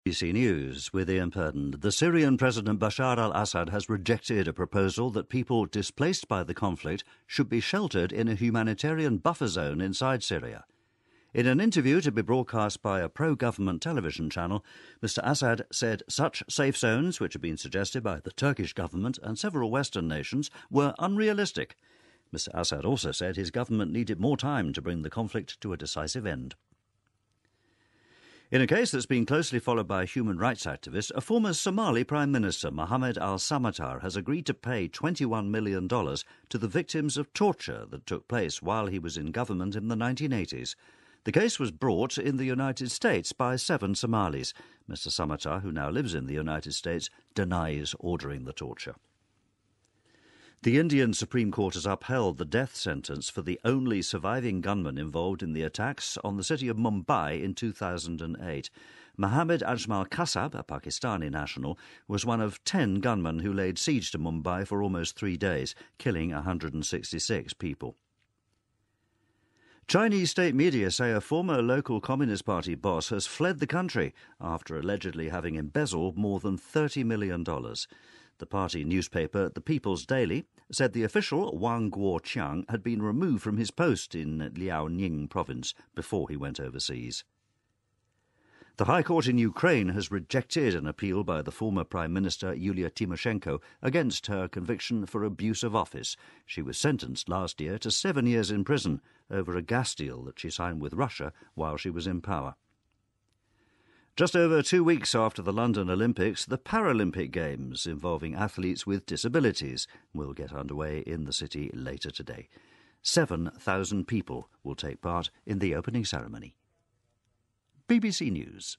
BBC News with Ian Purden. The Syrian President Bashar al-Assad has rejected a proposal that people displaced by the conflict should be sheltered in a humanitarian buffer zone inside Syria. In an interview to be broadcast by a pro-government television channel, Mr Assad said such safe zones, which had been suggested by the Turkish government and several Western nations, were unrealistic. Mr Assad also said his government needed more time to bring the conflict to a decisive end. In a case that's been closely followed by human rights activists, a former Somali Prime Minister, Mohamed al-Samatar, has agreed to pay $21 million to the victims of torture that took place while he was in government in the 1980s. The case was brought in the United States by 7 Somalis. Mr Samatar, who now lives in the United States, denies ordering the torture. The Indian Supreme Court has upheld the death sentence for the only surviving gunman involved in the attacks on the city of Mumbai in 2008. Mohammad Ajmal Kasab, a Pakistani national, was one of 10 gunmen who laid siege to Mumbai for almost 3 days, killing 166 people. Chinese state media say a former local Communist Party boss has fled the country after allegedly having embezzled more than $30 million. The party newspaper, The People's Daily, said the official, Wang Guoqiang, had been removed from his post in Liaoning province before he went overseas. The High Court in Ukraine has rejected an appeal by the former Prime Minister Yulia Tymoshenko against her conviction for abuse of office. She was sentenced last year to 7 years in prison over a gas deal that she signed with Russia while she was in power. Just over 2 weeks after the London Olympics, the Paralympic Games involving athletes with disabilities will get underway in the city later today. 7,000 people will take part in the opening ceremony. BBC News.